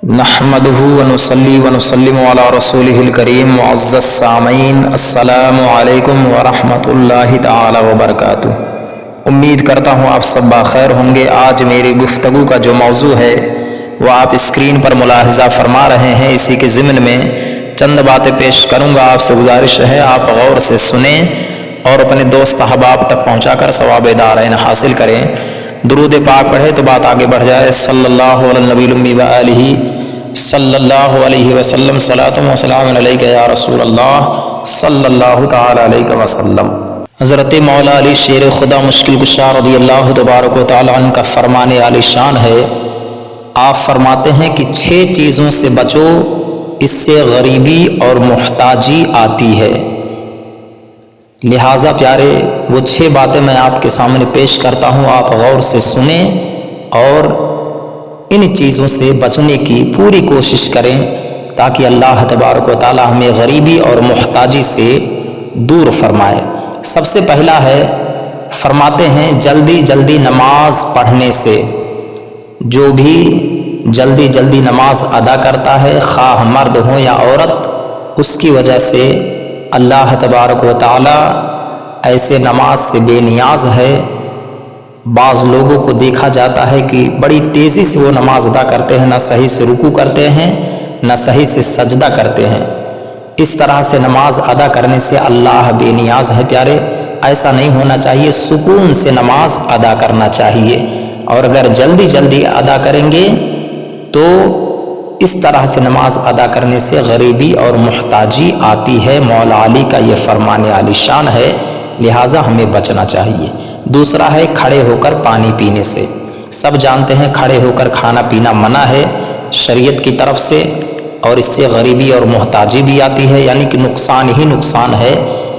نحمدہ ونصلی ونسلم علی رسولہ الکریم معزز سامعین السلام علیکم ورحمۃ اللہ تعالی وبرکاتہ۔ امید کرتا ہوں آپ سب بخیر ہوں گے۔ آج میری گفتگو کا جو موضوع ہے وہ آپ اسکرین پر ملاحظہ فرما رہے ہیں، اسی کے ضمن میں چند باتیں پیش کروں گا۔ آپ سے گزارش ہے آپ غور سے سنیں اور اپنے دوست احباب تک پہنچا کر ثواب دارین حاصل کریں۔ درود پاک پڑھے تو بات آگے بڑھ جائے۔ صلی اللہ علی النبی الامی و آلہ صلی اللہ علیہ وسلم، صلاۃ و سلام علیک یا رسول اللہ صلی اللہ تعالی علیہ وسلم۔ حضرت مولا علی شیر خدا مشکل کشا رضی اللہ تبارک و تعالی عنہ کا فرمان عالی شان ہے۔ آپ فرماتے ہیں کہ 6 چیزوں سے بچو، اس سے غریبی اور محتاجی آتی ہے۔ لہٰذا پیارے وہ 6 باتیں میں آپ کے سامنے پیش کرتا ہوں، آپ غور سے سنیں اور ان چیزوں سے بچنے کی پوری کوشش کریں تاکہ اللہ تبارک و تعالی ہمیں غریبی اور محتاجی سے دور فرمائے۔ سب سے پہلا ہے، فرماتے ہیں جلدی جلدی نماز پڑھنے سے۔ جو بھی جلدی جلدی نماز ادا کرتا ہے، خواہ مرد ہو یا عورت، اس کی وجہ سے اللہ تبارک و تعالی ایسے نماز سے بے نیاز ہے۔ بعض لوگوں کو دیکھا جاتا ہے کہ بڑی تیزی سے وہ نماز ادا کرتے ہیں، نہ صحیح سے رکوع کرتے ہیں نہ صحیح سے سجدہ کرتے ہیں۔ اس طرح سے نماز ادا کرنے سے اللہ بے نیاز ہے پیارے، ایسا نہیں ہونا چاہیے۔ سکون سے نماز ادا کرنا چاہیے، اور اگر جلدی جلدی ادا کریں گے تو اس طرح سے نماز ادا کرنے سے غریبی اور محتاجی آتی ہے۔ مولا علی کا یہ فرمان عالی شان ہے، لہٰذا ہمیں بچنا چاہیے۔ دوسرا ہے کھڑے ہو کر پانی پینے سے۔ سب جانتے ہیں کھڑے ہو کر کھانا پینا منع ہے شریعت کی طرف سے، اور اس سے غریبی اور محتاجی بھی آتی ہے، یعنی کہ نقصان ہی نقصان ہے،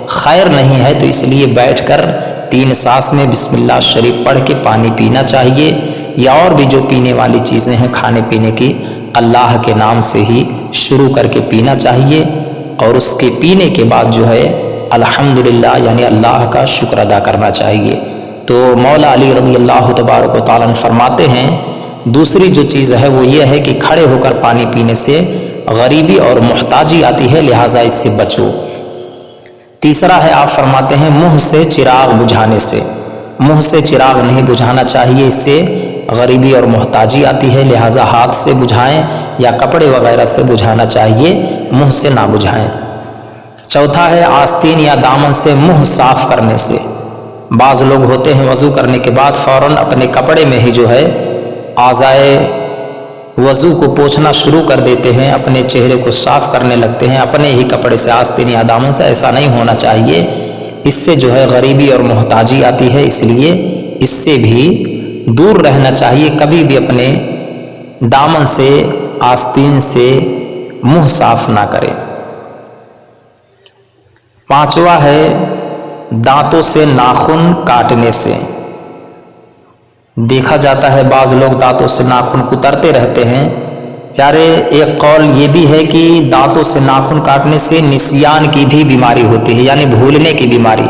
خیر نہیں ہے۔ تو اس لیے بیٹھ کر 3 سانس میں بسم اللہ شریف پڑھ کے پانی پینا چاہیے، یا اور بھی جو پینے والی چیزیں ہیں کھانے پینے کی، اللہ کے نام سے ہی شروع کر کے پینا چاہیے، اور اس کے پینے کے بعد جو ہے الحمدللہ یعنی اللہ کا شکر ادا کرنا چاہیے۔ تو مولا علی رضی اللہ تبارک و تعالیٰ فرماتے ہیں دوسری جو چیز ہے وہ یہ ہے کہ کھڑے ہو کر پانی پینے سے غریبی اور محتاجی آتی ہے، لہٰذا اس سے بچو۔ تیسرا ہے آپ فرماتے ہیں منہ سے چراغ بجھانے سے۔ منہ سے چراغ نہیں بجھانا چاہیے، اس سے غریبی اور محتاجی آتی ہے، لہٰذا ہاتھ سے بجھائیں یا کپڑے وغیرہ سے بجھانا چاہیے، منہ سے نہ بجھائیں۔ چوتھا ہے آستین یا دامن سے منہ صاف کرنے سے۔ بعض لوگ ہوتے ہیں وضو کرنے کے بعد فوراً اپنے کپڑے میں ہی جو ہے اعضائے وضو کو پوچھنا شروع کر دیتے ہیں، اپنے چہرے کو صاف کرنے لگتے ہیں اپنے ہی کپڑے سے، آستین یا دامن سے۔ ایسا نہیں ہونا چاہیے، اس سے جو ہے غریبی اور محتاجی آتی ہے، اس لیے اس سے بھی دور رہنا چاہیے۔ کبھی بھی اپنے دامن سے آستین سے منہ صاف نہ کرے۔ پانچواں ہے دانتوں سے ناخن کاٹنے سے۔ دیکھا جاتا ہے بعض لوگ دانتوں سے ناخن کترتے رہتے ہیں۔ پیارے ایک قول یہ بھی ہے کہ دانتوں سے ناخن کاٹنے سے نسیان کی بھی بیماری ہوتی ہے، یعنی بھولنے کی بیماری،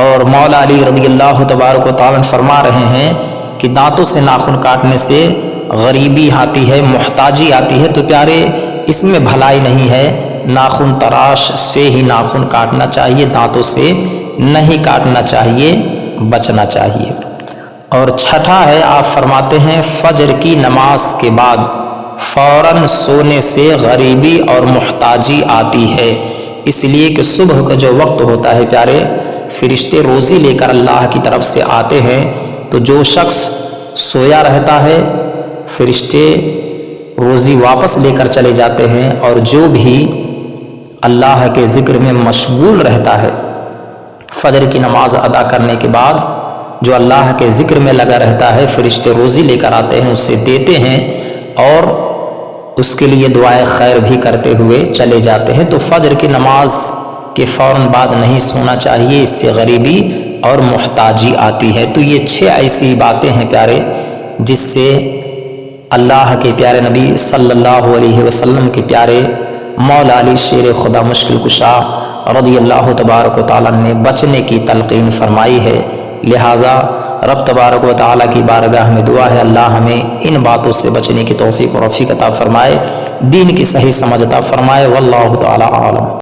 اور مولا علی رضی اللہ تبارک و تعالیٰ فرما رہے ہیں کہ دانتوں سے ناخن کاٹنے سے غریبی آتی ہے، محتاجی آتی ہے۔ تو پیارے اس میں بھلائی نہیں ہے، ناخن تراش سے ہی ناخن کاٹنا چاہیے، دانتوں سے نہیں کاٹنا چاہیے، بچنا چاہیے۔ اور چھٹا ہے آپ فرماتے ہیں فجر کی نماز کے بعد فوراً سونے سے غریبی اور محتاجی آتی ہے، اس لیے کہ صبح کا جو وقت ہوتا ہے پیارے، فرشتے روزی لے کر اللہ کی طرف سے آتے ہیں، تو جو شخص سویا رہتا ہے فرشتے روزی واپس لے کر چلے جاتے ہیں، اور جو بھی اللہ کے ذکر میں مشغول رہتا ہے فجر کی نماز ادا کرنے کے بعد، جو اللہ کے ذکر میں لگا رہتا ہے، فرشتے روزی لے کر آتے ہیں، اسے دیتے ہیں اور اس کے لیے دعائے خیر بھی کرتے ہوئے چلے جاتے ہیں۔ تو فجر کی نماز کے فوراً بعد نہیں سونا چاہیے، اس سے غریبی اور محتاجی آتی ہے۔ تو یہ 6 ایسی باتیں ہیں پیارے جس سے اللہ کے پیارے نبی صلی اللہ علیہ وسلم کے پیارے مولا علی شیر خدا مشکل کشا رضی اللہ تبارک و تعالیٰ نے بچنے کی تلقین فرمائی ہے۔ لہٰذا رب تبارک و تعالیٰ کی بارگاہ میں دعا ہے اللہ ہمیں ان باتوں سے بچنے کی توفیق و رفیق عطا فرمائے، دین کی صحیح سمجھ عطا فرمائے۔ واللہ تعالیٰ عالم۔